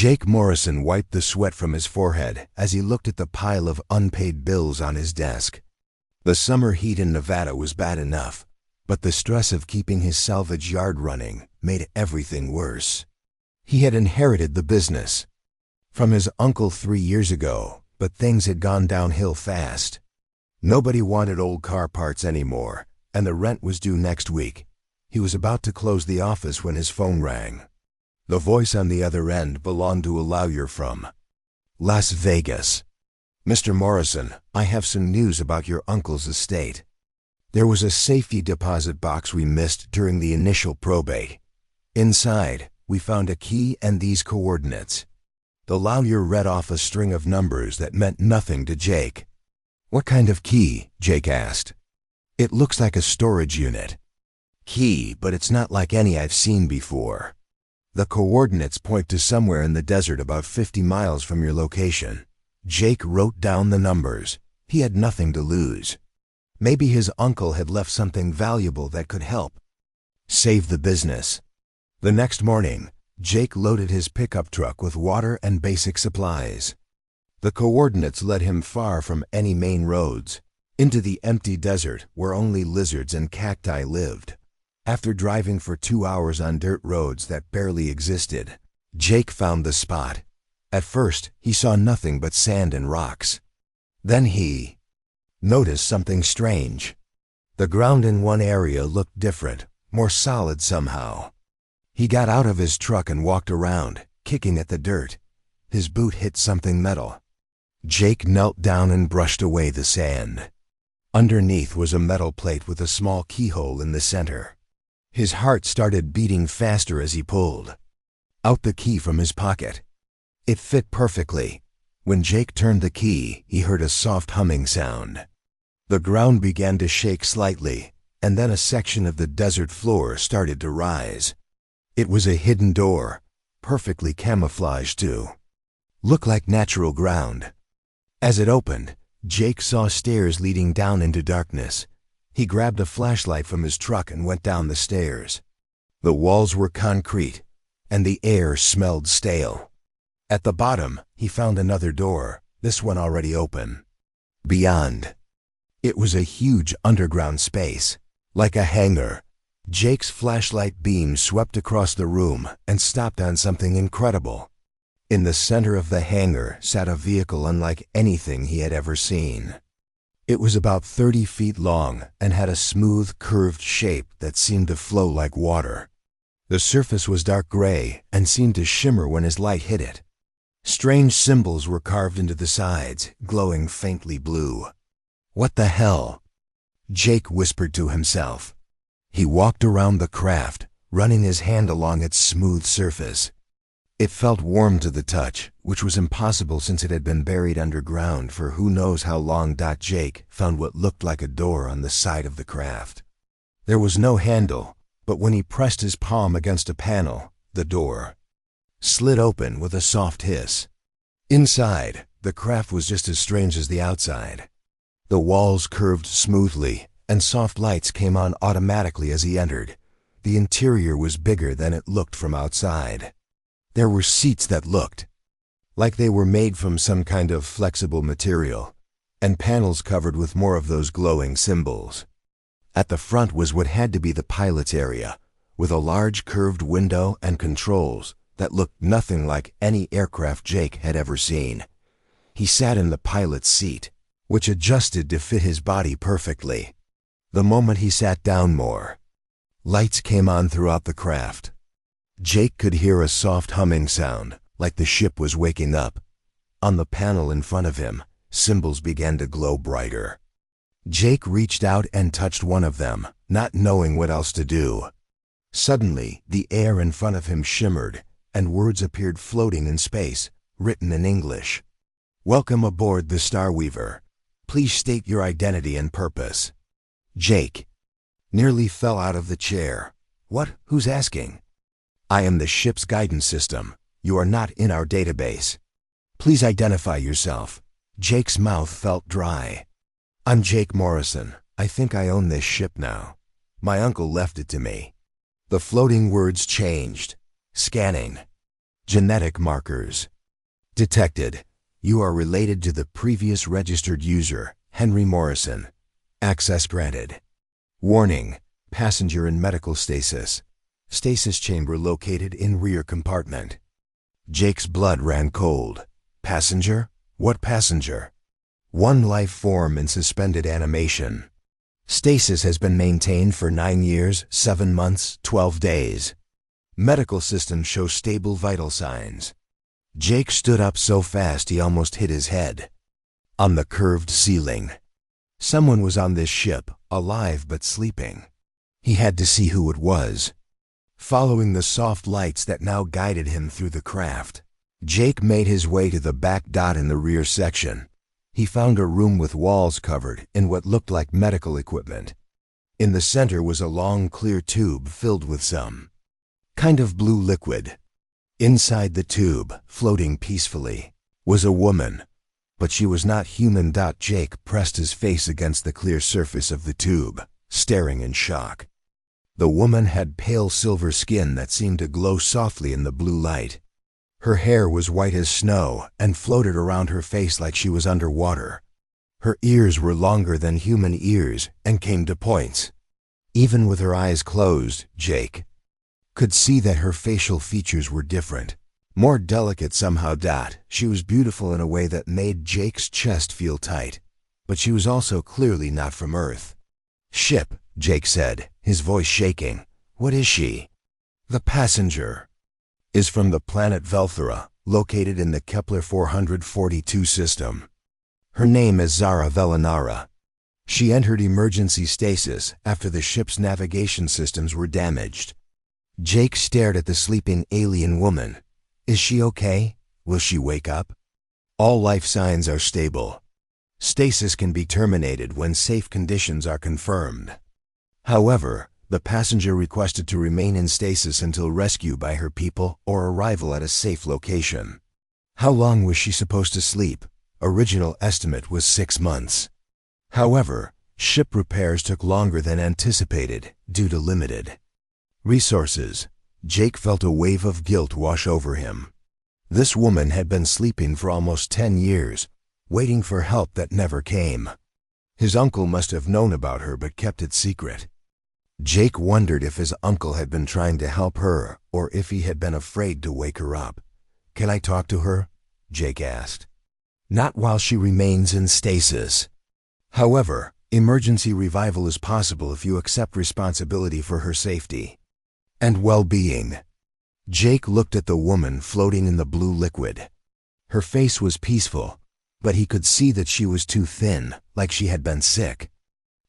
Jake Morrison wiped the sweat from his forehead as he looked at the pile of unpaid bills on his desk. The summer heat in Nevada was bad enough, but the stress of keeping his salvage yard running made everything worse. He had inherited the business from his uncle 3 years ago, but things had gone downhill fast. Nobody wanted old car parts anymore, and the rent was due next week. He was about to close the office when his phone rang. The voice on the other end belonged to a lawyer from Las Vegas. "Mr. Morrison, I have some news about your uncle's estate. There was a safety deposit box we missed during the initial probate. Inside, we found a key and these coordinates." The lawyer read off a string of numbers that meant nothing to Jake. "What kind of key?" Jake asked. "It looks like a storage unit." "Key, but it's not like any I've seen before. The coordinates point to somewhere in the desert about 50 miles from your location." Jake wrote down the numbers. He had nothing to lose. Maybe his uncle had left something valuable that could help save the business. The next morning, Jake loaded his pickup truck with water and basic supplies. The coordinates led him far from any main roads, into the empty desert where only lizards and cacti lived. After driving for 2 hours on dirt roads that barely existed, Jake found the spot. At first, he saw nothing but sand and rocks. Then he noticed something strange. The ground in one area looked different, more solid somehow. He got out of his truck and walked around, kicking at the dirt. His boot hit something metal. Jake knelt down and brushed away the sand. Underneath was a metal plate with a small keyhole in the center. His heart started beating faster as he pulled out the key from his pocket. It fit perfectly. When Jake turned the key, he heard a soft humming sound. The ground began to shake slightly, and then a section of the desert floor started to rise. It was a hidden door, perfectly camouflaged too. Looked like natural ground. As it opened, Jake saw stairs leading down into darkness. He grabbed a flashlight from his truck and went down the stairs. The walls were concrete, and the air smelled stale. At the bottom, he found another door, this one already open. Beyond, it was a huge underground space, like a hangar. Jake's flashlight beam swept across the room and stopped on something incredible. In the center of the hangar sat a vehicle unlike anything he had ever seen. It was about 30 feet long and had a smooth, curved shape that seemed to flow like water. The surface was dark gray and seemed to shimmer when his light hit it. Strange symbols were carved into the sides, glowing faintly blue. "What the hell?" Jake whispered to himself. He walked around the craft, running his hand along its smooth surface. It felt warm to the touch, which was impossible since it had been buried underground for who knows how long. Jake found what looked like a door on the side of the craft. There was no handle, but when he pressed his palm against a panel, the door slid open with a soft hiss. Inside, the craft was just as strange as the outside. The walls curved smoothly, and soft lights came on automatically as he entered. The interior was bigger than it looked from outside. There were seats that looked like they were made from some kind of flexible material, and panels covered with more of those glowing symbols. At the front was what had to be the pilot's area, with a large curved window and controls that looked nothing like any aircraft Jake had ever seen. He sat in the pilot's seat, which adjusted to fit his body perfectly. The moment he sat down more, lights came on throughout the craft. Jake could hear a soft humming sound, like the ship was waking up. On the panel in front of him, symbols began to glow brighter. Jake reached out and touched one of them, not knowing what else to do. Suddenly, the air in front of him shimmered, and words appeared floating in space, written in English. "Welcome aboard the Starweaver. Please state your identity and purpose." Jake nearly fell out of the chair. "What? Who's asking?" "I am the ship's guidance system. You are not in our database. Please identify yourself." Jake's mouth felt dry. "I'm Jake Morrison. I think I own this ship now. My uncle left it to me." The floating words changed. Scanning. Genetic markers. Detected. You are related to the previous registered user, Henry Morrison. Access granted. Warning. Passenger in medical stasis. Stasis chamber located in rear compartment. Jake's blood ran cold. Passenger? What passenger? One life form in suspended animation. Stasis has been maintained for 9 years, 7 months, 12 days. Medical system shows stable vital signs. Jake stood up so fast he almost hit his head. On the curved ceiling. Someone was on this ship, alive but sleeping. He had to see who it was. Following the soft lights that now guided him through the craft, Jake made his way to the back dot in the rear section. He found a room with walls covered in what looked like medical equipment. In the center was a long, clear tube filled with some kind of blue liquid. Inside the tube, floating peacefully, was a woman, but she was not human. Jake pressed his face against the clear surface of the tube, staring in shock. The woman had pale silver skin that seemed to glow softly in the blue light. Her hair was white as snow and floated around her face like she was underwater. Her ears were longer than human ears and came to points. Even with her eyes closed, Jake could see that her facial features were different, more delicate somehow. She was beautiful in a way that made Jake's chest feel tight, but she was also clearly not from Earth. Ship, Jake said, his voice shaking. What is she? The passenger is from the planet Velthera, located in the Kepler 442 system. Her name is Zara Velinara. She entered emergency stasis after the ship's navigation systems were damaged. Jake stared at the sleeping alien woman. Is she okay? Will she wake up? All life signs are stable. Stasis can be terminated when safe conditions are confirmed. However, the passenger requested to remain in stasis until rescue by her people or arrival at a safe location. How long was she supposed to sleep? Original estimate was 6 months. However, ship repairs took longer than anticipated due to limited resources. Jake felt a wave of guilt wash over him. This woman had been sleeping for almost 10 years, waiting for help that never came. His uncle must have known about her but kept it secret. Jake wondered if his uncle had been trying to help her or if he had been afraid to wake her up. Can I talk to her? Jake asked. Not while she remains in stasis. However, emergency revival is possible if you accept responsibility for her safety and well-being. Jake looked at the woman floating in the blue liquid. Her face was peaceful, but he could see that she was too thin, like she had been sick.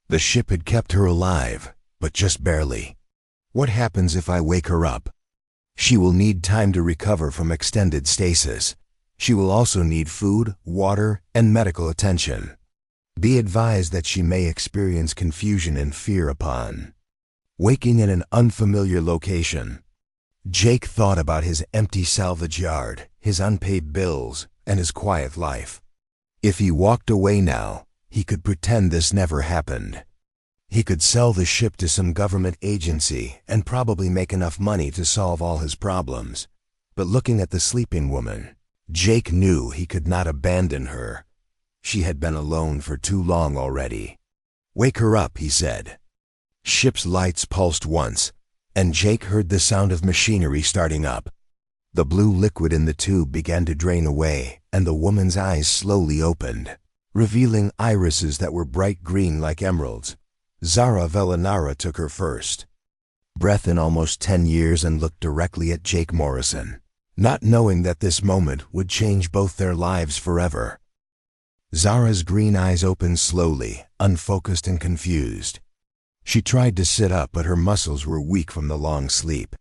The ship had kept her alive, but just barely. What happens if I wake her up? She will need time to recover from extended stasis. She will also need food, water, and medical attention. Be advised that she may experience confusion and fear upon waking in an unfamiliar location. Jake thought about his empty salvage yard, his unpaid bills, and his quiet life. If he walked away now, he could pretend this never happened. He could sell the ship to some government agency and probably make enough money to solve all his problems. But looking at the sleeping woman, Jake knew he could not abandon her. She had been alone for too long already. Wake her up, he said. Ship's lights pulsed once, and Jake heard the sound of machinery starting up. The blue liquid in the tube began to drain away, and the woman's eyes slowly opened, revealing irises that were bright green like emeralds. Zara Velinara took her first breath in almost 10 years and looked directly at Jake Morrison, not knowing that this moment would change both their lives forever. Zara's green eyes opened slowly, unfocused and confused. She tried to sit up, but her muscles were weak from the long sleep.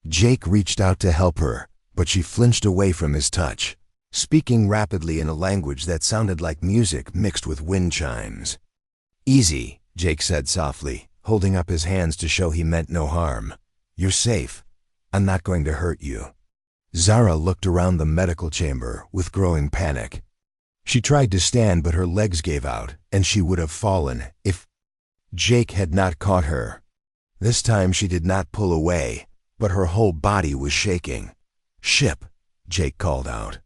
Jake reached out to help her, but she flinched away from his touch, speaking rapidly in a language that sounded like music mixed with wind chimes. Easy, Jake said softly, holding up his hands to show he meant no harm. You're safe. I'm not going to hurt you. Zara looked around the medical chamber with growing panic. She tried to stand, but her legs gave out, and she would have fallen if Jake had not caught her. This time she did not pull away, but her whole body was shaking. Ship, Jake called out.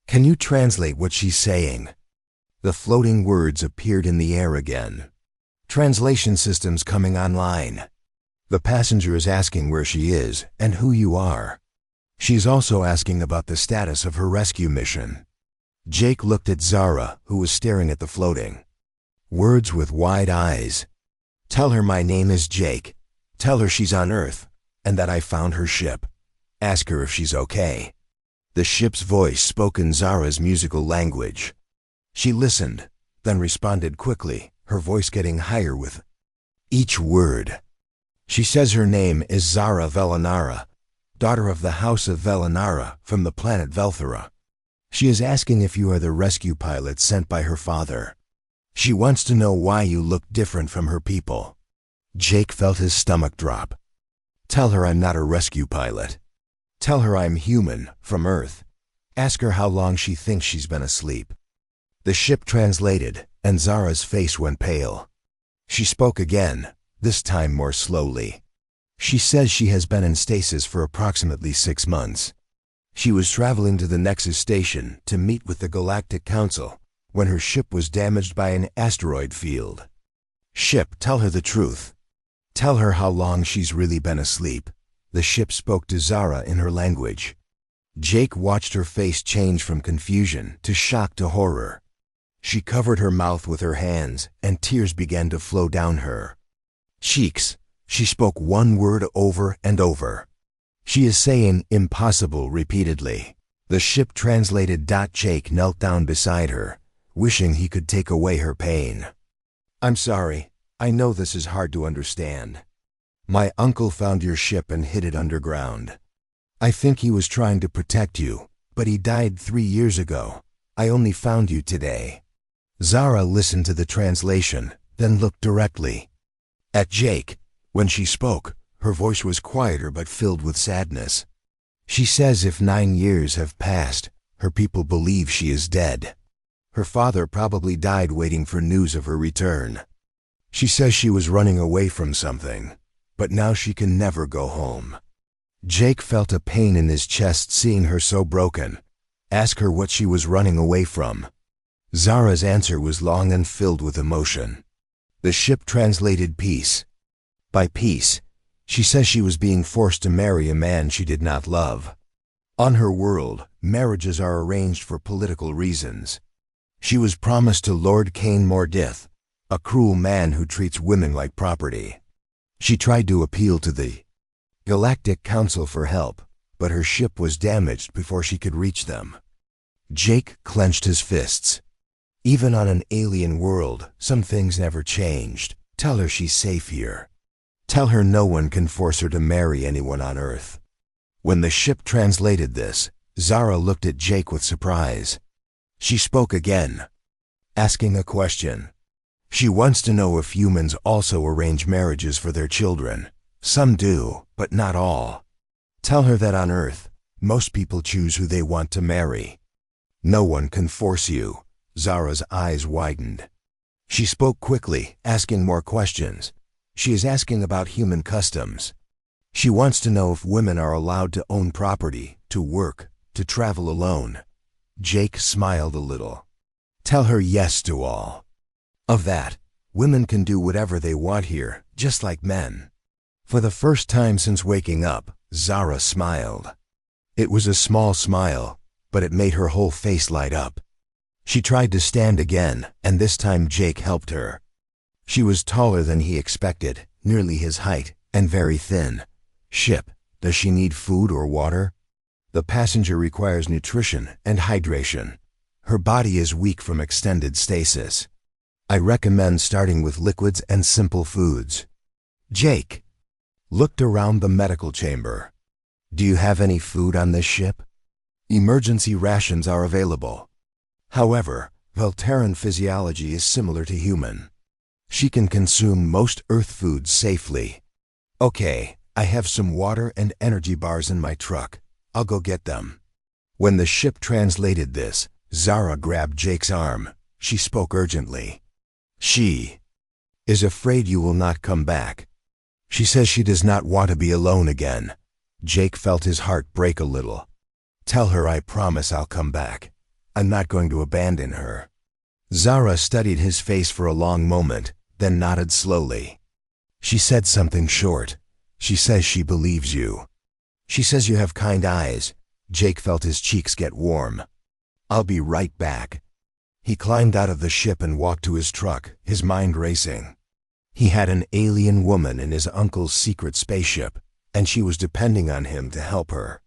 "Can you translate what she's saying?" The floating words appeared in the air again. "Translation systems coming online. The passenger is asking where she is and who you are. She's also asking about the status of her rescue mission." Jake looked at Zara, who was staring at the floating words with wide eyes. "Tell her my name is Jake. Tell her she's on Earth and that I found her ship. Ask her if she's okay." The ship's voice spoke in Zara's musical language. She listened, then responded quickly, her voice getting higher with each word. "She says her name is Zara Velanara, daughter of the House of Velanara from the planet Velthera. She is asking if you are the rescue pilot sent by her father. She wants to know why you look different from her people." Jake felt his stomach drop. "Tell her I'm not a rescue pilot. Tell her I'm human, from Earth. Ask her how long she thinks she's been asleep." The ship translated, and Zara's face went pale. She spoke again, this time more slowly. "She says she has been in stasis for approximately 6 months. She was traveling to the Nexus station to meet with the Galactic Council when her ship was damaged by an asteroid field. Ship, tell her the truth. Tell her how long she's really been asleep." The ship spoke to Zara in her language. Jake watched her face change from confusion to shock to horror. She covered her mouth with her hands, and tears began to flow down her cheeks. She spoke one word over and over. "She is saying impossible repeatedly." The ship translated. Jake knelt down beside her, wishing he could take away her pain. "I'm sorry. I know this is hard to understand. My uncle found your ship and hid it underground. I think he was trying to protect you, but he died 3 years ago. I only found you today." Zara listened to the translation, then looked directly at Jake. When she spoke, her voice was quieter but filled with sadness. "She says if 9 years have passed, her people believe she is dead. Her father probably died waiting for news of her return. She says she was running away from something, but now she can never go home." Jake felt a pain in his chest seeing her so broken. Ask her what she was running away from. Zara's answer was long and filled with emotion. The ship translated peace. By peace, she says she was being forced to marry a man she did not love. On her world, marriages are arranged for political reasons. She was promised to Lord Cain Mordith, a cruel man who treats women like property. She tried to appeal to the Galactic Council for help, but her ship was damaged before she could reach them. Jake clenched his fists. Even on an alien world, some things never changed. Tell her she's safe here. Tell her no one can force her to marry anyone on Earth. When the ship translated this, Zara looked at Jake with surprise. She spoke again, asking a question. She wants to know if humans also arrange marriages for their children. Some do, but not all. Tell her that on Earth, most people choose who they want to marry. No one can force you. Zara's eyes widened. She spoke quickly, asking more questions. She is asking about human customs. She wants to know if women are allowed to own property, to work, to travel alone. Jake smiled a little. Tell her yes to all of that. Women can do whatever they want here, just like men. For the first time since waking up, Zara smiled. It was a small smile, but it made her whole face light up. She tried to stand again, and this time Jake helped her. She was taller than he expected, nearly his height, and very thin. Ship, does she need food or water? The passenger requires nutrition and hydration. Her body is weak from extended stasis. I recommend starting with liquids and simple foods. Jake looked around the medical chamber. Do you have any food on this ship? Emergency rations are available. However, Velteran physiology is similar to human. She can consume most Earth foods safely. Okay, I have some water and energy bars in my truck. I'll go get them. When the ship translated this, Zara grabbed Jake's arm. She spoke urgently. She is afraid you will not come back. She says she does not want to be alone again. Jake felt his heart break a little. Tell her I promise I'll come back. I'm not going to abandon her." Zara studied his face for a long moment, then nodded slowly. She said something short. "She says she believes you. She says you have kind eyes." Jake felt his cheeks get warm. "I'll be right back." He climbed out of the ship and walked to his truck, his mind racing. He had an alien woman in his uncle's secret spaceship, and she was depending on him to help her.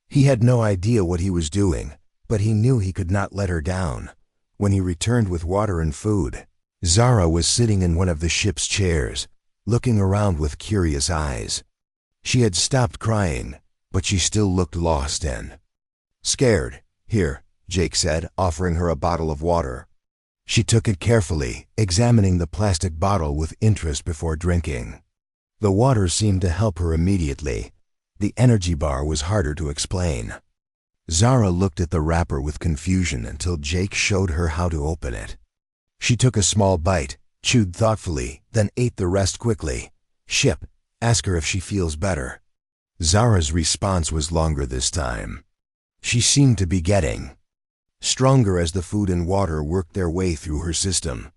He had no idea what he was doing, but he knew he could not let her down. When he returned with water and food, Zara was sitting in one of the ship's chairs, looking around with curious eyes. She had stopped crying, but she still looked lost and scared. "Here," Jake said, offering her a bottle of water. She took it carefully, examining the plastic bottle with interest before drinking. The water seemed to help her immediately. The energy bar was harder to explain. Zara looked at the wrapper with confusion until Jake showed her how to open it. She took a small bite, chewed thoughtfully, then ate the rest quickly. "Ship, ask her if she feels better." Zara's response was longer this time. She seemed to be getting stronger as the food and water worked their way through her system.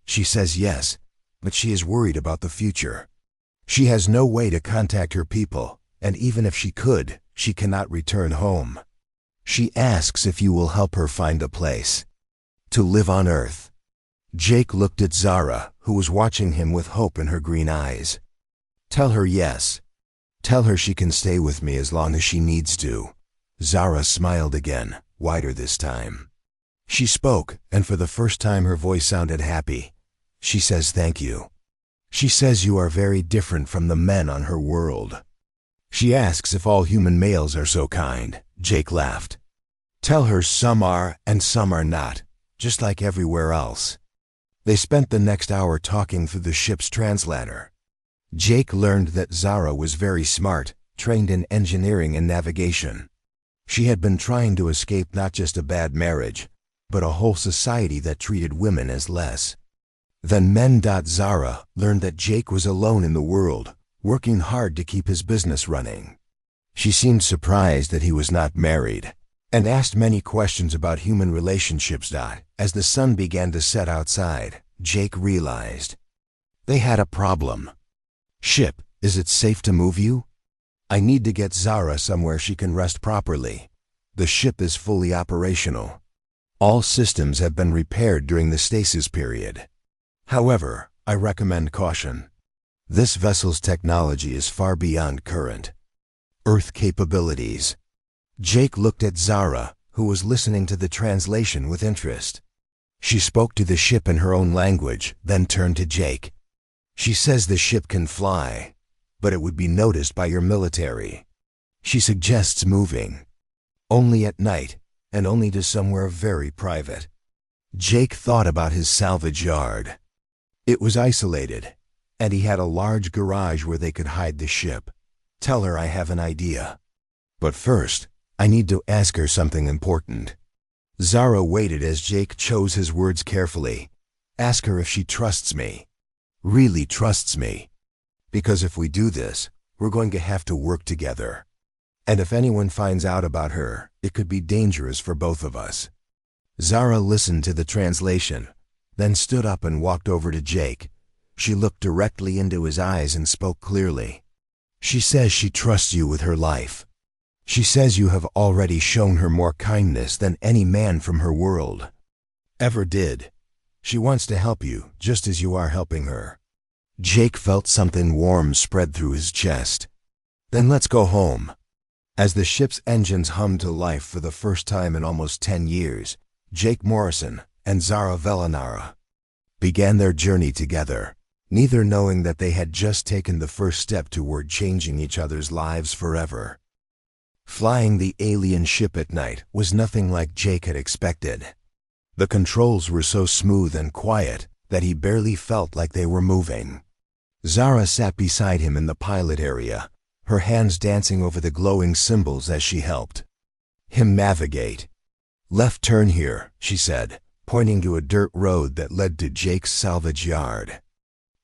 "She says yes, but she is worried about the future. She has no way to contact her people, and even if she could, she cannot return home. She asks if you will help her find a place to live on Earth." Jake looked at Zara, who was watching him with hope in her green eyes. "Tell her yes. Tell her she can stay with me as long as she needs to." Zara smiled again, wider this time. She spoke, and for the first time her voice sounded happy. "She says thank you. She says you are very different from the men on her world. She asks if all human males are so kind." Jake laughed. "Tell her some are and some are not, just like everywhere else." They spent the next hour talking through the ship's translator. Jake learned that Zara was very smart, trained in engineering and navigation. She had been trying to escape not just a bad marriage, but a whole society that treated women as less. Then Zara learned that Jake was alone in the world, working hard to keep his business running. She seemed surprised that he was not married, and asked many questions about human relationships. As the sun began to set outside, Jake realized they had a problem. "Ship, is it safe to move you? I need to get Zara somewhere she can rest properly. The ship is fully operational. All systems have been repaired during the stasis period. However, I recommend caution. This vessel's technology is far beyond current Earth capabilities." Jake looked at Zara, who was listening to the translation with interest. She spoke to the ship in her own language, then turned to Jake. "She says the ship can fly, but it would be noticed by your military. She suggests moving only at night, and only to somewhere very private." Jake thought about his salvage yard. It was isolated, and he had a large garage where they could hide the ship. "Tell her I have an idea. But first, I need to ask her something important." Zara waited as Jake chose his words carefully. "Ask her if she trusts me. Really trusts me. Because if we do this, we're going to have to work together. And if anyone finds out about her, it could be dangerous for both of us." Zara listened to the translation, then stood up and walked over to Jake. She looked directly into his eyes and spoke clearly. "She says she trusts you with her life. She says you have already shown her more kindness than any man from her world ever did. She wants to help you, just as you are helping her." Jake felt something warm spread through his chest. "Then let's go home." As the ship's engines hummed to life for the first time in almost 10 years, Jake Morrison and Zara Velanara began their journey together, neither knowing that they had just taken the first step toward changing each other's lives forever. Flying the alien ship at night was nothing like Jake had expected. The controls were so smooth and quiet that he barely felt like they were moving. Zara sat beside him in the pilot area, her hands dancing over the glowing symbols as she helped him navigate. "Left turn here," she said, pointing to a dirt road that led to Jake's salvage yard.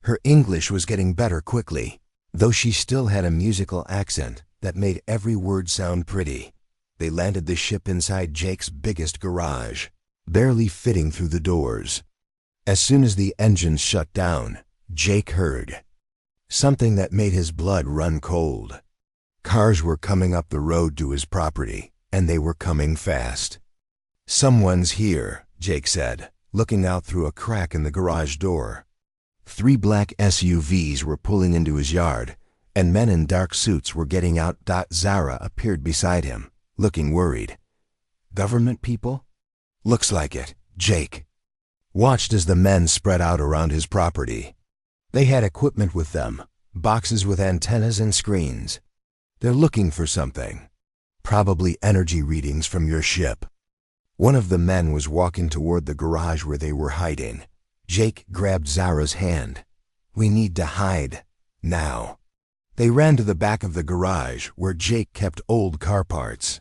Her English was getting better quickly, though she still had a musical accent that made every word sound pretty. They landed the ship inside Jake's biggest garage, barely fitting through the doors. As soon as the engines shut down, Jake heard something that made his blood run cold. Cars were coming up the road to his property, and they were coming fast. "Someone's here," Jake said, looking out through a crack in the garage door. 3 black SUVs were pulling into his yard, and men in dark suits were getting out. Zara appeared beside him, looking worried. "Government people?" "Looks like it," Jake watched as the men spread out around his property. They had equipment with them, boxes with antennas and screens. "They're looking for something. Probably energy readings from your ship." One of the men was walking toward the garage where they were hiding. Jake grabbed Zara's hand. "We need to hide. Now." They ran to the back of the garage where Jake kept old car parts.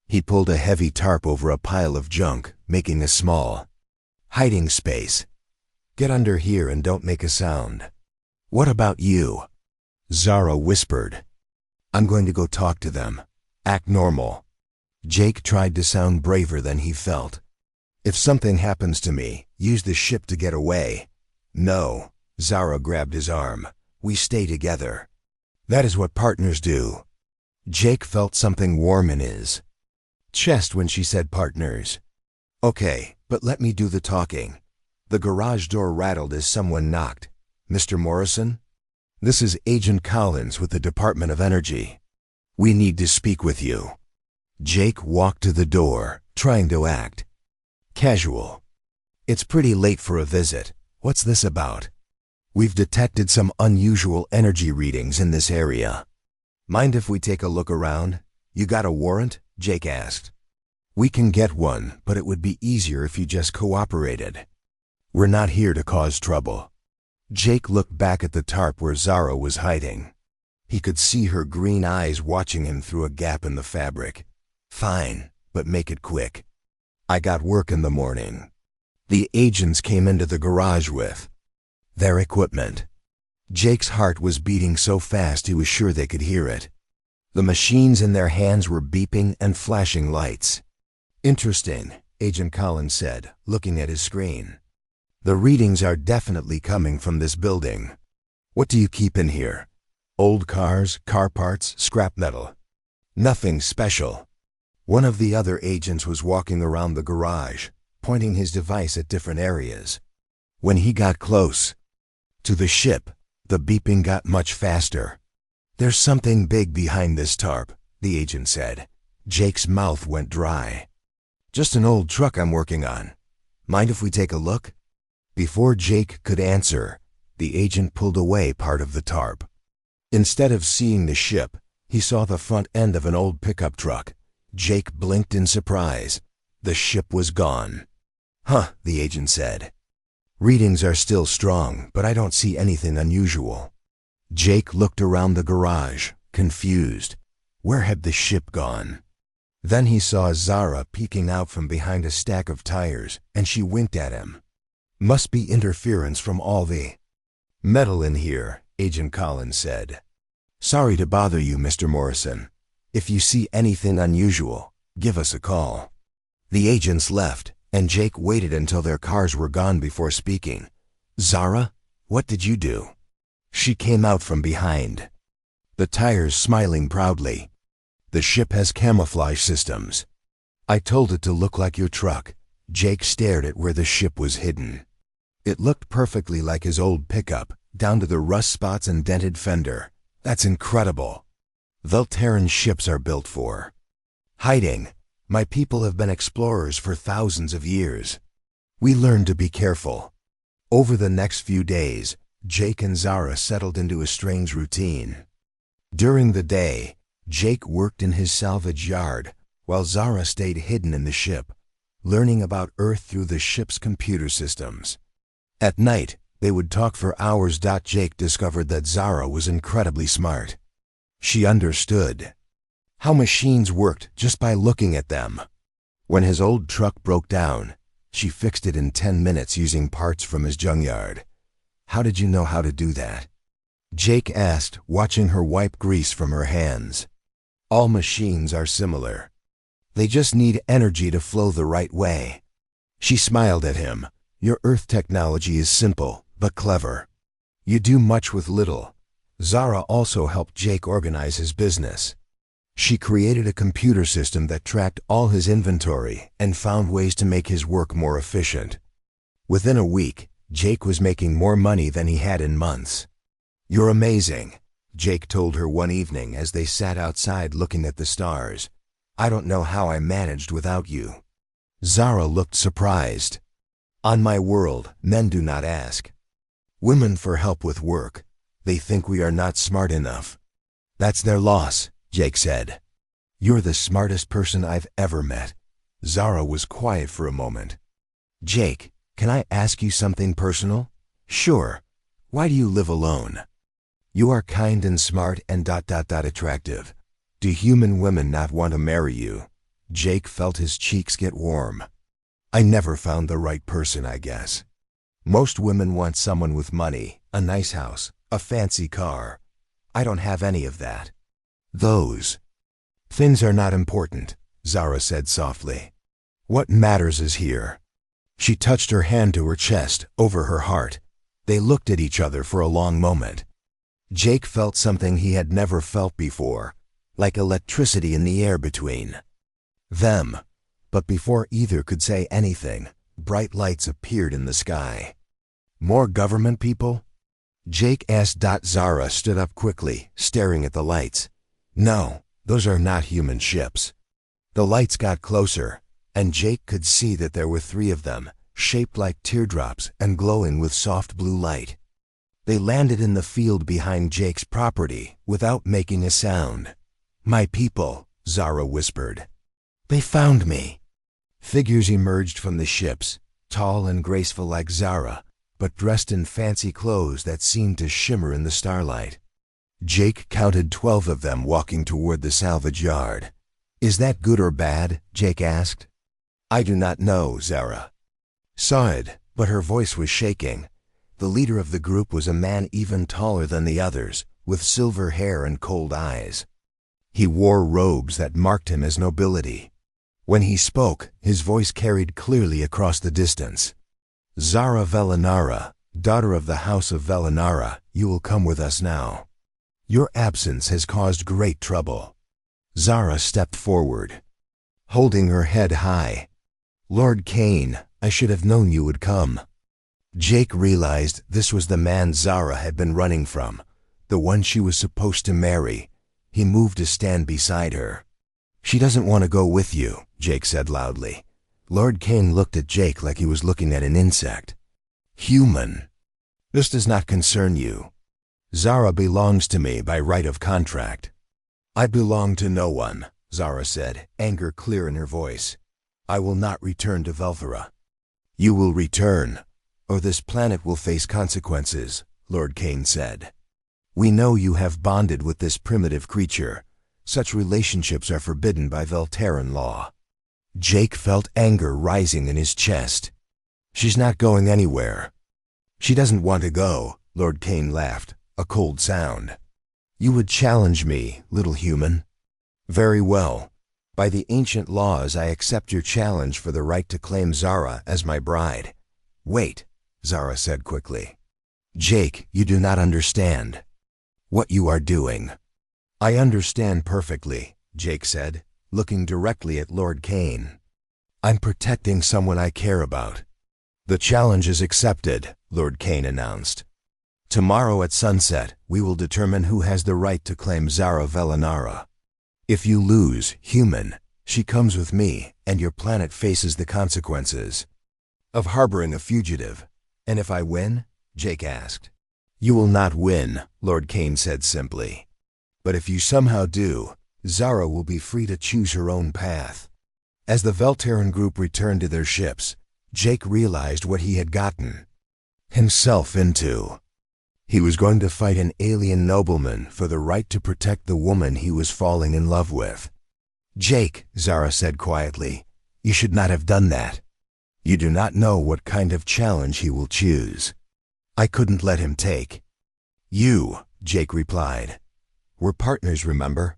He pulled a heavy tarp over a pile of junk, making a small hiding space. "Get under here and don't make a sound." "What about you?" Zara whispered. "I'm going to go talk to them. Act normal." Jake tried to sound braver than he felt. "If something happens to me, use the ship to get away." "No." Zara grabbed his arm. "We stay together. That is what partners do." Jake felt something warm in his chest when she said partners. "Okay, but let me do the talking." The garage door rattled as someone knocked. "Mr. Morrison? This is Agent Collins with the Department of Energy. We need to speak with you." Jake walked to the door, trying to act casual. "It's pretty late for a visit. What's this about?" "We've detected some unusual energy readings in this area. Mind if we take a look around?" "You got a warrant?" Jake asked. "We can get one, but it would be easier if you just cooperated. We're not here to cause trouble." Jake looked back at the tarp where Zara was hiding. He could see her green eyes watching him through a gap in the fabric. "Fine, but make it quick. I got work in the morning." The agents came into the garage with their equipment. Jake's heart was beating so fast he was sure they could hear it. The machines in their hands were beeping and flashing lights. "Interesting," Agent Collins said, looking at his screen. "The readings are definitely coming from this building. What do you keep in here? Old cars, car parts, scrap metal?" "Nothing special." One of the other agents was walking around the garage, pointing his device at different areas. When he got close to the ship, the beeping got much faster. "There's something big behind this tarp," the agent said. Jake's mouth went dry. "Just an old truck I'm working on. Mind if we take a look?" Before Jake could answer, the agent pulled away part of the tarp. Instead of seeing the ship, he saw the front end of an old pickup truck. Jake blinked in surprise. The ship was gone. "Huh," the agent said. "Readings are still strong, but I don't see anything unusual." Jake looked around the garage, confused. Where had the ship gone? Then he saw Zara peeking out from behind a stack of tires, and she winked at him. "Must be interference from all the metal in here," Agent Collins said. "Sorry to bother you, Mr. Morrison. If you see anything unusual, give us a call." The agents left, and Jake waited until their cars were gone before speaking. "Zara, what did you do?" She came out from behind the tires, smiling proudly. "The ship has camouflage systems. I told it to look like your truck." Jake stared at where the ship was hidden. It looked perfectly like his old pickup, down to the rust spots and dented fender. "That's incredible. Volterran ships are built for hiding. My people have been explorers for thousands of years. We learned to be careful." Over the next few days, Jake and Zara settled into a strange routine. During the day, Jake worked in his salvage yard, while Zara stayed hidden in the ship, learning about Earth through the ship's computer systems. At night, they would talk for hours. Jake discovered that Zara was incredibly smart. She understood how machines worked just by looking at them. When his old truck broke down, she fixed it in 10 minutes using parts from his junkyard. "How did you know how to do that?" Jake asked, watching her wipe grease from her hands. "All machines are similar. They just need energy to flow the right way. She smiled at him. Your Earth technology is simple, but clever. You do much with little. Zara also helped Jake organize his business. She created a computer system that tracked all his inventory and found ways to make his work more efficient. Within a week, Jake was making more money than he had in months. You're amazing, Jake told her one evening as they sat outside looking at the stars. I don't know how I managed without you. Zara looked surprised. On my world, men do not ask women for help with work. They think we are not smart enough. That's their loss, Jake said. You're the smartest person I've ever met. Zara was quiet for a moment. Jake, can I ask you something personal? Sure. Why do you live alone? You are kind and smart and attractive. Do human women not want to marry you? Jake felt his cheeks get warm. I never found the right person, I guess. Most women want someone with money, a nice house, a fancy car. I don't have any of that. Those things are not important, Zara said softly. What matters is here. She touched her hand to her chest, over her heart. They looked at each other for a long moment. Jake felt something he had never felt before, like electricity in the air between them. But before either could say anything, bright lights appeared in the sky. More government people? Jake asked. Zara stood up quickly, staring at the lights. No, those are not human ships. The lights got closer, and Jake could see that there were 3 of them, shaped like teardrops and glowing with soft blue light. They landed in the field behind Jake's property without making a sound. My people, Zara whispered. They found me. Figures emerged from the ships, tall and graceful like Zara, but dressed in fancy clothes that seemed to shimmer in the starlight. Jake counted 12 of them walking toward the salvage yard. Is that good or bad? Jake asked. I do not know, Zara sighed, but her voice was shaking. The leader of the group was a man even taller than the others, with silver hair and cold eyes. He wore robes that marked him as nobility. When he spoke, his voice carried clearly across the distance. Zara Velinara, daughter of the House of Velinara, you will come with us now. Your absence has caused great trouble. Zara stepped forward, holding her head high. Lord Kane, I should have known you would come. Jake realized this was the man Zara had been running from, the one she was supposed to marry. He moved to stand beside her. She doesn't want to go with you, Jake said loudly. Lord Kane looked at Jake like he was looking at an insect. Human. This does not concern you. Zara belongs to me by right of contract. I belong to no one, Zara said, anger clear in her voice. I will not return to Velvera. You will return, or this planet will face consequences, Lord Kane said. We know you have bonded with this primitive creature. Such relationships are forbidden by Velteran law. Jake felt anger rising in his chest. She's not going anywhere. She doesn't want to go, Lord Kane laughed, a cold sound. You would challenge me, little human. Very well. By the ancient laws, I accept your challenge for the right to claim Zara as my bride. Wait, Zara said quickly. Jake, you do not understand what you are doing. I understand perfectly, Jake said, looking directly at Lord Kane. I'm protecting someone I care about. The challenge is accepted, Lord Kane announced. Tomorrow at sunset, we will determine who has the right to claim Zara Velinara. If you lose, human, she comes with me, and your planet faces the consequences of harboring a fugitive. And if I win? Jake asked. You will not win, Lord Kane said simply. But if you somehow do, Zara will be free to choose her own path. As the Velteran group returned to their ships, Jake realized what he had gotten himself into. He was going to fight an alien nobleman for the right to protect the woman he was falling in love with. Jake, Zara said quietly, you should not have done that. You do not know what kind of challenge he will choose. I couldn't let him take you, Jake replied. We're partners, remember?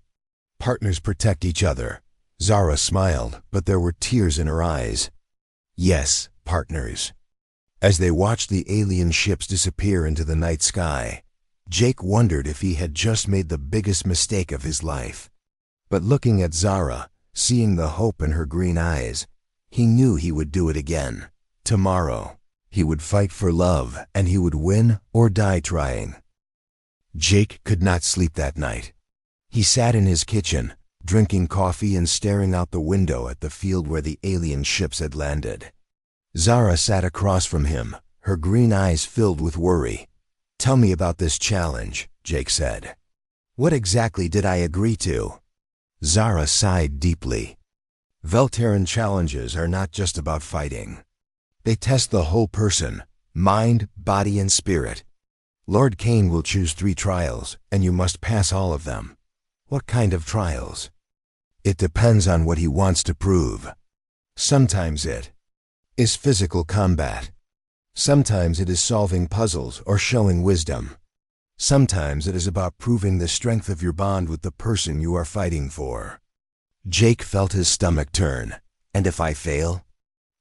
Partners protect each other. Zara smiled, but there were tears in her eyes. Yes, partners. As they watched the alien ships disappear into the night sky, Jake wondered if he had just made the biggest mistake of his life. But looking at Zara, seeing the hope in her green eyes, he knew he would do it again. Tomorrow, he would fight for love, and he would win or die trying. Jake could not sleep that night. He sat in his kitchen, drinking coffee and staring out the window at the field where the alien ships had landed. Zara sat across from him, her green eyes filled with worry. "Tell me about this challenge," Jake said. "What exactly did I agree to?" Zara sighed deeply. Velteran challenges are not just about fighting. They test the whole person, mind, body, and spirit. Lord Cain will choose 3 trials, and you must pass all of them. What kind of trials? It depends on what he wants to prove. Sometimes it is physical combat. Sometimes it is solving puzzles or showing wisdom. Sometimes it is about proving the strength of your bond with the person you are fighting for. Jake felt his stomach turn. And if I fail?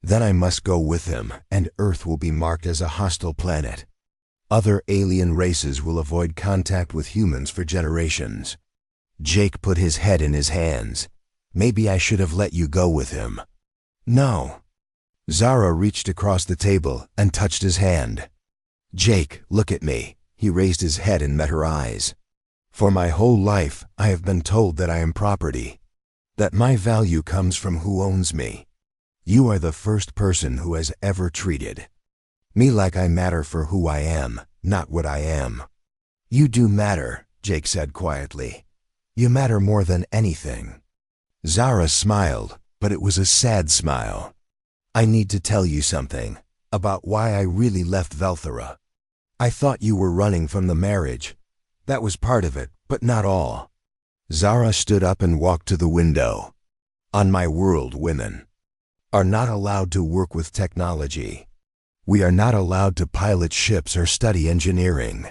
Then I must go with him, and Earth will be marked as a hostile planet. Other alien races will avoid contact with humans for generations. Jake put his head in his hands. Maybe I should have let you go with him. No. Zara reached across the table and touched his hand. Jake, look at me. He raised his head and met her eyes. For my whole life, I have been told that I am property, that my value comes from who owns me. You are the first person who has ever treated me like I matter for who I am, not what I am. You do matter, Jake said quietly. You matter more than anything. Zara smiled, but it was a sad smile. I need to tell you something about why I really left Velthera. I thought you were running from the marriage. That was part of it, but not all. Zara stood up and walked to the window. On my world, women are not allowed to work with technology. We are not allowed to pilot ships or study engineering.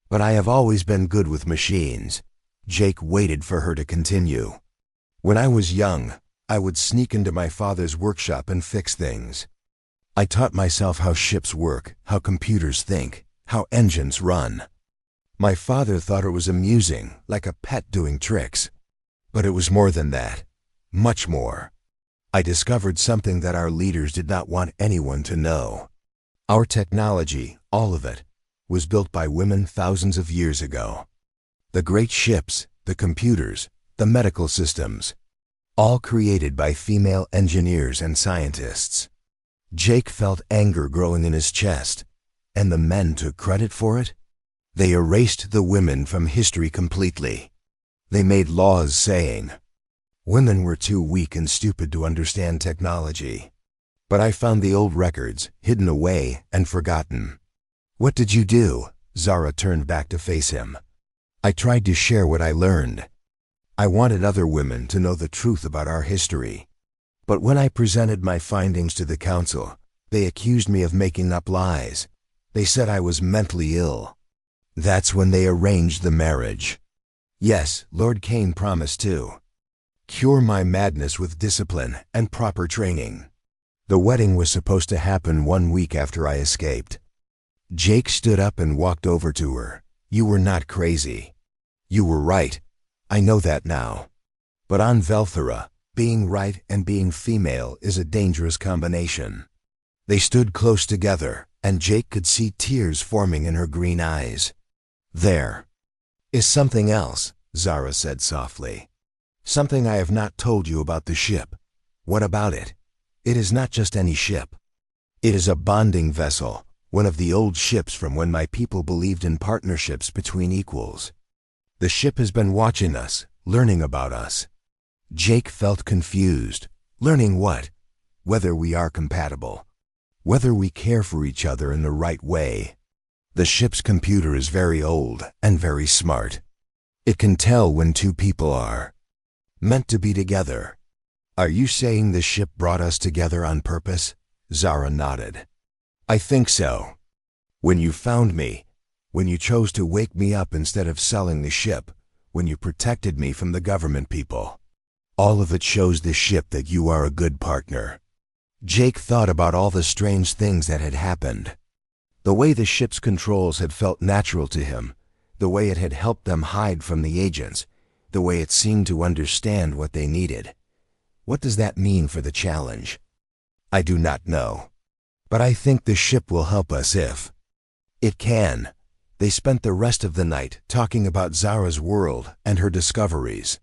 But I have always been good with machines. Jake waited for her to continue. When I was young, I would sneak into my father's workshop and fix things. I taught myself how ships work, how computers think, how engines run. My father thought it was amusing, like a pet doing tricks. But it was more than that. Much more. I discovered something that our leaders did not want anyone to know. Our technology, all of it, was built by women thousands of years ago. The great ships, the computers, the medical systems, all created by female engineers and scientists. Jake felt anger growing in his chest, and the men took credit for it. They erased the women from history completely. They made laws saying women were too weak and stupid to understand technology. But I found the old records, hidden away and forgotten. What did you do? Zara turned back to face him. I tried to share what I learned. I wanted other women to know the truth about our history. But when I presented my findings to the council, they accused me of making up lies. They said I was mentally ill. That's when they arranged the marriage. Yes, Lord Cain promised to cure my madness with discipline and proper training. The wedding was supposed to happen 1 week after I escaped. Jake stood up and walked over to her. You were not crazy. You were right. I know that now. But on Velthera, being right and being female is a dangerous combination. They stood close together, and Jake could see tears forming in her green eyes. There is something else, Zara said softly. Something I have not told you about the ship. What about it? It is not just any ship. It is a bonding vessel, one of the old ships from when my people believed in partnerships between equals. The ship has been watching us, learning about us. Jake felt confused. Learning what? Whether we are compatible. Whether we care for each other in the right way. The ship's computer is very old and very smart. It can tell when 2 people are meant to be together. Are you saying the ship brought us together on purpose? Zara nodded. I think so. When you found me, when you chose to wake me up instead of selling the ship, when you protected me from the government people. All of it shows the ship that you are a good partner. Jake thought about all the strange things that had happened. The way the ship's controls had felt natural to him, the way it had helped them hide from the agents, the way it seemed to understand what they needed. What does that mean for the challenge? I do not know. But I think the ship will help us if it can. They spent the rest of the night talking about Zara's world and her discoveries.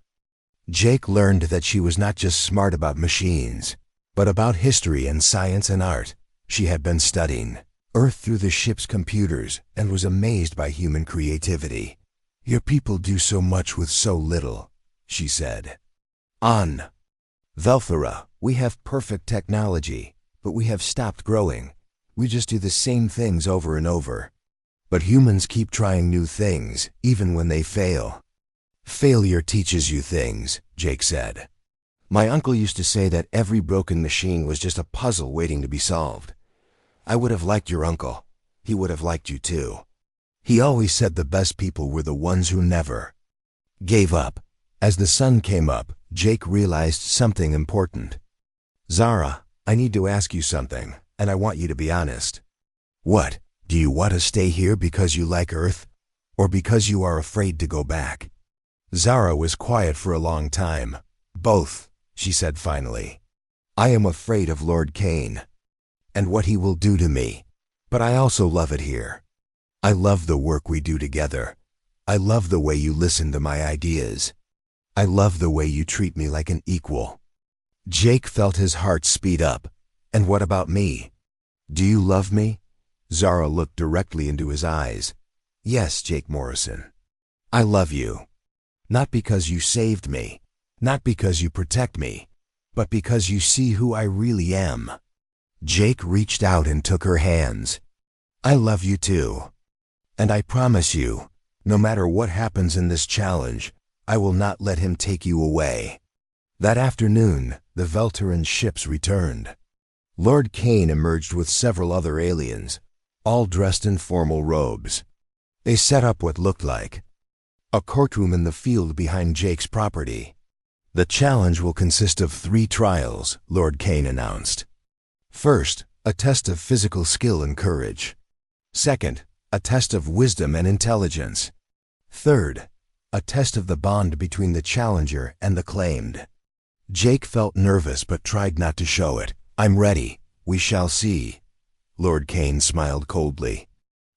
Jake learned that she was not just smart about machines, but about history and science and art. She had been studying Earth through the ship's computers and was amazed by human creativity. Your people do so much with so little, she said. On Velthera, we have perfect technology, but we have stopped growing. We just do the same things over and over. But humans keep trying new things, even when they fail. Failure teaches you things, Jake said. My uncle used to say that every broken machine was just a puzzle waiting to be solved. I would have liked your uncle. He would have liked you too. He always said the best people were the ones who never gave up. As the sun came up, Jake realized something important. Zara, I need to ask you something, and I want you to be honest. What? Do you want to stay here because you like Earth, or because you are afraid to go back? Zara was quiet for a long time. Both, she said finally. I am afraid of Lord Kane, and what he will do to me. But I also love it here. I love the work we do together. I love the way you listen to my ideas. I love the way you treat me like an equal. Jake felt his heart speed up. And what about me? Do you love me? Zara looked directly into his eyes. Yes, Jake Morrison. I love you. Not because you saved me, not because you protect me, but because you see who I really am. Jake reached out and took her hands. I love you too. And I promise you, no matter what happens in this challenge, I will not let him take you away. That afternoon, the Velteran ships returned. Lord Kane emerged with several other aliens, all dressed in formal robes. They set up what looked like a courtroom in the field behind Jake's property. The challenge will consist of 3 trials, Lord Kane announced. First, a test of physical skill and courage. Second, a test of wisdom and intelligence. Third, a test of the bond between the challenger and the claimed. Jake felt nervous but tried not to show it. I'm ready. We shall see. Lord Kane smiled coldly.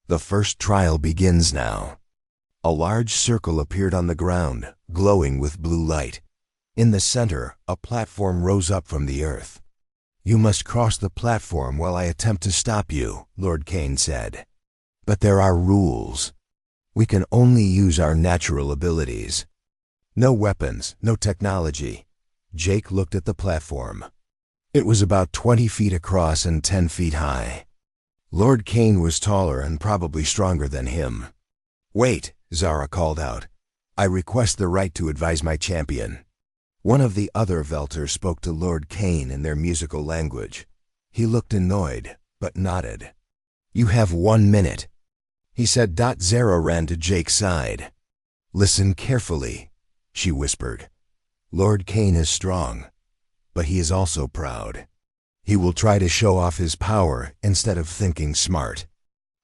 The first trial begins now. A large circle appeared on the ground, glowing with blue light. In the center, a platform rose up from the earth. You must cross the platform while I attempt to stop you, Lord Kane said. But there are rules. We can only use our natural abilities. No weapons, no technology. Jake looked at the platform. It was about 20 feet across and 10 feet high. Lord Kane was taller and probably stronger than him. Wait, Zara called out. I request the right to advise my champion. One of the other Velters spoke to Lord Kane in their musical language. He looked annoyed, but nodded. You have 1 minute, he said. Zara ran to Jake's side. Listen carefully, she whispered. Lord Kane is strong, but he is also proud. He will try to show off his power instead of thinking smart.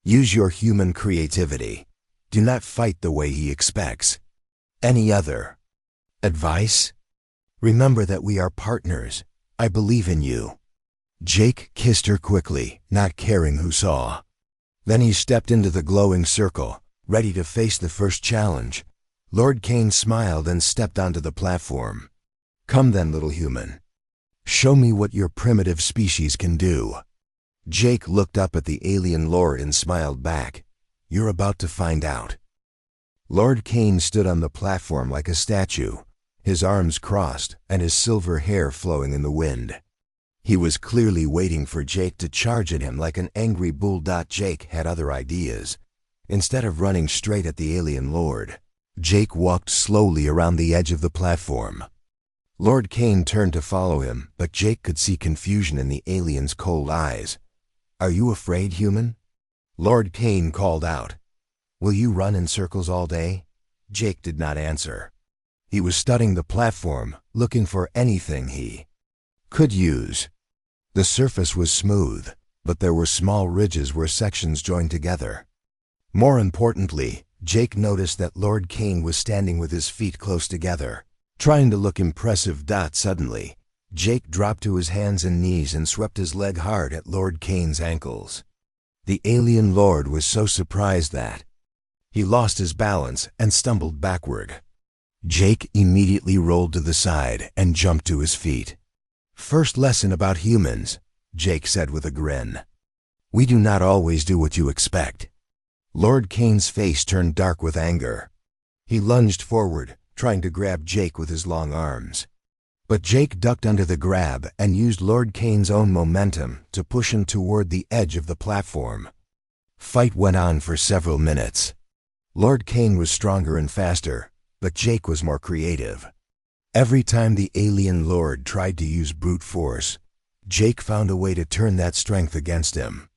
Use your human creativity. Do not fight the way he expects. Any other advice? Remember that we are partners. I believe in you. Jake kissed her quickly, not caring who saw. Then he stepped into the glowing circle, ready to face the first challenge. Lord Kane smiled and stepped onto the platform. Come then, little human. Show me what your primitive species can do. Jake looked up at the alien lord and smiled back. You're about to find out. Lord Kane stood on the platform like a statue, his arms crossed and his silver hair flowing in the wind. He was clearly waiting for Jake to charge at him like an angry bull. Jake had other ideas. Instead of running straight at the alien lord, Jake walked slowly around the edge of the platform. Lord Kane turned to follow him, but Jake could see confusion in the alien's cold eyes. Are you afraid, human? Lord Kane called out. Will you run in circles all day? Jake did not answer. He was studying the platform, looking for anything he could use. The surface was smooth, but there were small ridges where sections joined together. More importantly, Jake noticed that Lord Kane was standing with his feet close together, trying to look impressive. Suddenly, Jake dropped to his hands and knees and swept his leg hard at Lord Kane's ankles. The alien lord was so surprised that he lost his balance and stumbled backward. Jake immediately rolled to the side and jumped to his feet. "First lesson about humans," Jake said with a grin. "We do not always do what you expect." Lord Kane's face turned dark with anger. He lunged forward, trying to grab Jake with his long arms. But Jake ducked under the grab and used Lord Kane's own momentum to push him toward the edge of the platform. Fight went on for several minutes. Lord Kane was stronger and faster, but Jake was more creative. Every time the alien lord tried to use brute force, Jake found a way to turn that strength against him.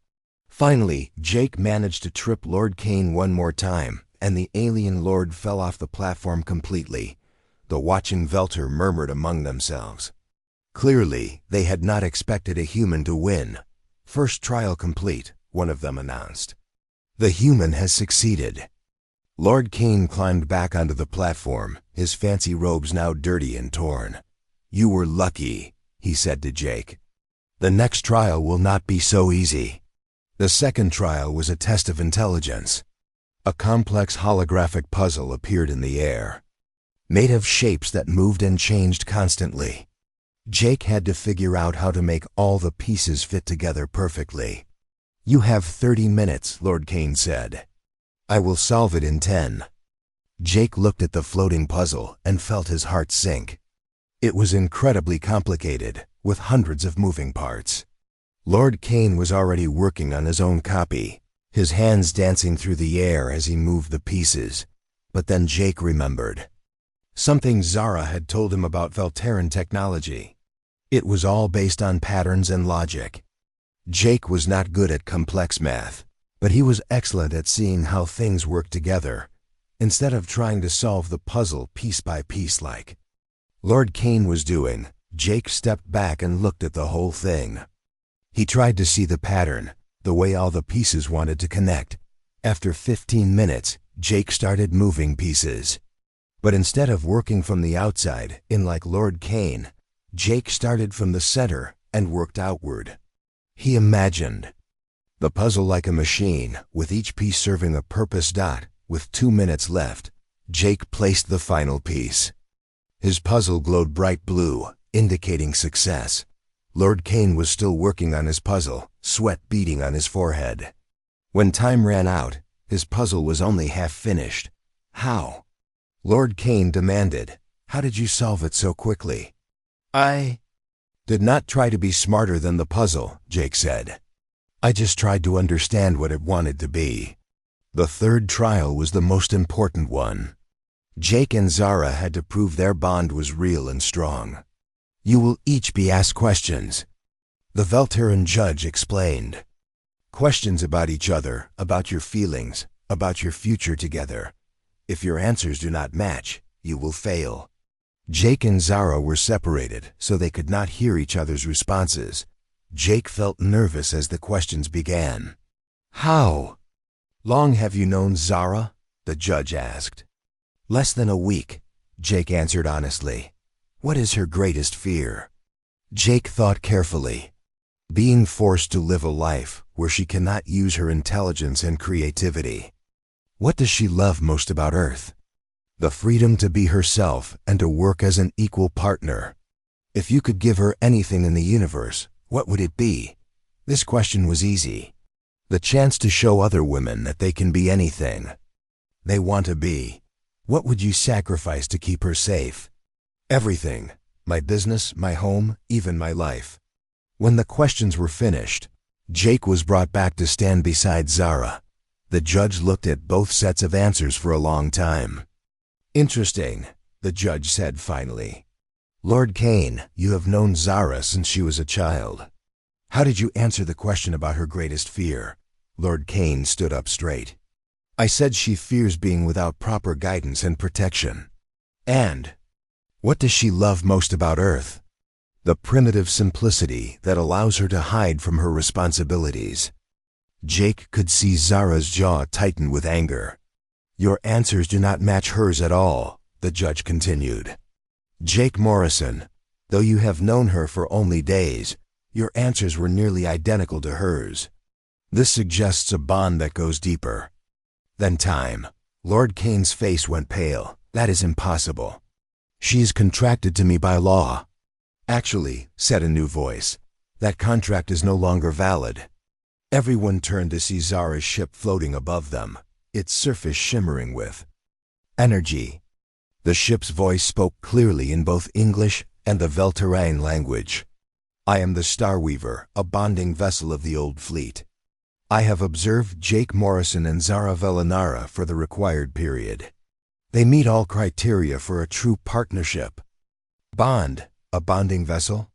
Finally, Jake managed to trip Lord Kane one more time, and the alien lord fell off the platform completely. The watching Velter murmured among themselves. Clearly, they had not expected a human to win. "First trial complete," one of them announced. "The human has succeeded." Lord Kane climbed back onto the platform, his fancy robes now dirty and torn. "You were lucky," he said to Jake. "The next trial will not be so easy." The second trial was a test of intelligence. A complex holographic puzzle appeared in the air, made of shapes that moved and changed constantly. Jake had to figure out how to make all the pieces fit together perfectly. "You have 30 minutes, Lord Kane said. I will solve it in 10. Jake looked at the floating puzzle and felt his heart sink. It was incredibly complicated, with hundreds of moving parts. Lord Kane was already working on his own copy, his hands dancing through the air as he moved the pieces. But then Jake remembered something Zara had told him about Velteran technology. It was all based on patterns and logic. Jake was not good at complex math, but he was excellent at seeing how things work together, instead of trying to solve the puzzle piece by piece like Lord Kane was doing. Jake stepped back and looked at the whole thing. He tried to see the pattern, the way all the pieces wanted to connect. After 15 minutes, Jake started moving pieces. But instead of working from the outside, in like Lord Kane, Jake started from the center and worked outward. He imagined the puzzle like a machine, with each piece serving a purpose. With 2 minutes left, Jake placed the final piece. His puzzle glowed bright blue, indicating success. Lord Kane was still working on his puzzle, sweat beading on his forehead. When time ran out, his puzzle was only half finished. "How?" Lord Kane demanded. "How did you solve it so quickly?" "I did not try to be smarter than the puzzle," Jake said. "I just tried to understand what it wanted to be." The third trial was the most important one. Jake and Zara had to prove their bond was real and strong. "You will each be asked questions," the Velteran judge explained. "Questions about each other, about your feelings, about your future together. If your answers do not match, you will fail." Jake and Zara were separated, so they could not hear each other's responses. Jake felt nervous as the questions began. "How long have you known Zara?" the judge asked. "Less than a week," Jake answered honestly. "What is her greatest fear?" Jake thought carefully. "Being forced to live a life where she cannot use her intelligence and creativity." "What does she love most about Earth?" "The freedom to be herself and to work as an equal partner." "If you could give her anything in the universe, what would it be?" This question was easy. The chance to show other women that they can be anything they want to be. "What would you sacrifice to keep her safe?" "Everything. My business, my home, even my life." When the questions were finished, Jake was brought back to stand beside Zara. The judge looked at both sets of answers for a long time. "Interesting," the judge said finally. "Lord Kane, you have known Zara since she was a child. How did you answer the question about her greatest fear?" Lord Kane stood up straight. "I said she fears being without proper guidance and protection." "And What does she love most about Earth? The primitive simplicity that allows her to hide from her responsibilities. Jake could see Zara's jaw tighten with anger. Your answers do not match hers at all, the judge continued. Jake Morrison, though you have known her for only days, your answers were nearly identical to hers. This suggests a bond that goes deeper than time. Lord Kane's face went pale. That is impossible. She is contracted to me by law. Actually, said a new voice, that contract is no longer valid. Everyone turned to see Zara's ship floating above them, its surface shimmering with energy. The ship's voice spoke clearly in both English and the Velterrain language. I am the Starweaver, a bonding vessel of the old fleet. I have observed Jake Morrison and Zara Velinara for the required period. They meet all criteria for a true partnership. Bond, a bonding vessel?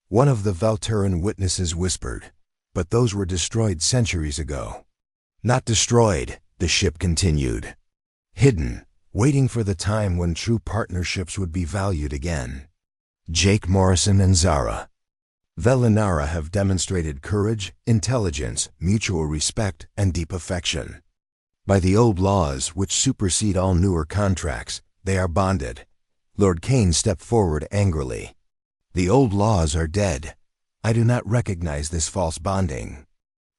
One of the Velterran witnesses whispered, but those were destroyed centuries ago. Not destroyed, the ship continued. Hidden, waiting for the time when true partnerships would be valued again. Jake Morrison and Zara Velinara have demonstrated courage, intelligence, mutual respect, and deep affection. By the old laws which supersede all newer contracts, they are bonded. Lord Kane stepped forward angrily. The old laws are dead. I do not recognize this false bonding.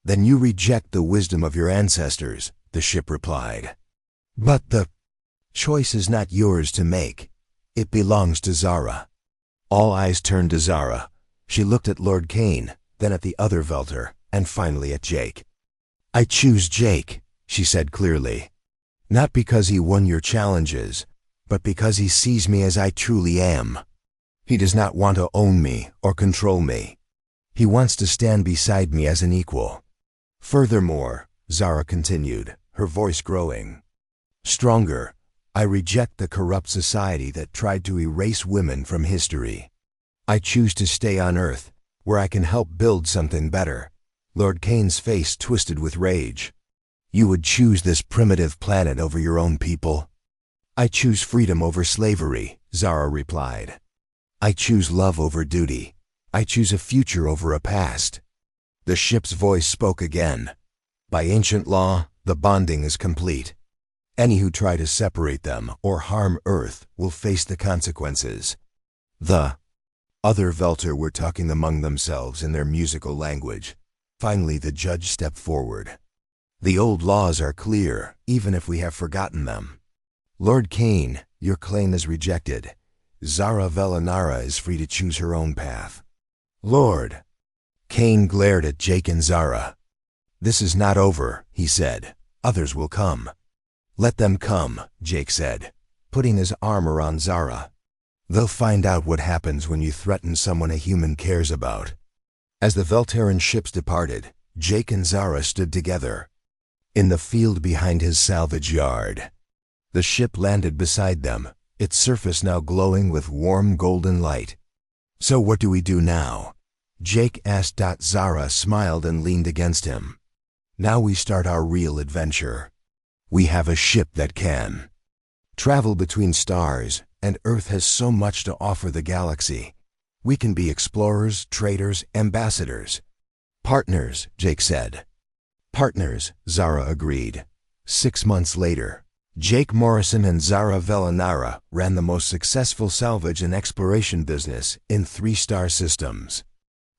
Then you reject the wisdom of your ancestors, the ship replied. But the choice is not yours to make. It belongs to Zara. All eyes turned to Zara. She looked at Lord Kane, then at the other Velter, and finally at Jake. I choose Jake, she said clearly. Not because he won your challenges, but because he sees me as I truly am. He does not want to own me or control me. He wants to stand beside me as an equal. Furthermore, Zara continued, her voice growing stronger, I reject the corrupt society that tried to erase women from history. I choose to stay on Earth, where I can help build something better. Lord Kane's face twisted with rage. You would choose this primitive planet over your own people? I choose freedom over slavery, Zara replied. I choose love over duty. I choose a future over a past. The ship's voice spoke again. By ancient law, the bonding is complete. Any who try to separate them or harm Earth will face the consequences. The other Velter were talking among themselves in their musical language. Finally, the judge stepped forward. The old laws are clear, even if we have forgotten them. Lord Kane, your claim is rejected. Zara Velinara is free to choose her own path. Lord Kane glared at Jake and Zara. This is not over, he said. Others will come. Let them come, Jake said, putting his arm around Zara. They'll find out what happens when you threaten someone a human cares about. As the Velterran ships departed, Jake and Zara stood together in the field behind his salvage yard. The ship landed beside them, its surface now glowing with warm golden light. So what do we do now? Jake asked. Zara smiled and leaned against him. Now we start our real adventure. We have a ship that can travel between stars, and Earth has so much to offer the galaxy. We can be explorers, traders, ambassadors. Partners, Jake said. Partners, Zara agreed. 6 months later, Jake Morrison and Zara Velinara ran the most successful salvage and exploration business in 3-star systems.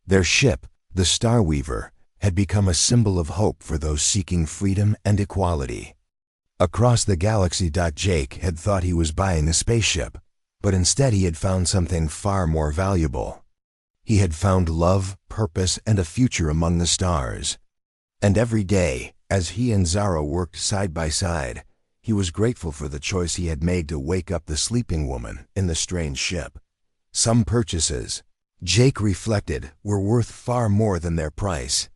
Their ship, the Starweaver, had become a symbol of hope for those seeking freedom and equality. Across the galaxy, Jake had thought he was buying a spaceship, but instead he had found something far more valuable. He had found love, purpose, and a future among the stars. And every day, as he and Zara worked side by side, he was grateful for the choice he had made to wake up the sleeping woman in the strange ship. Some purchases, Jake reflected, were worth far more than their price.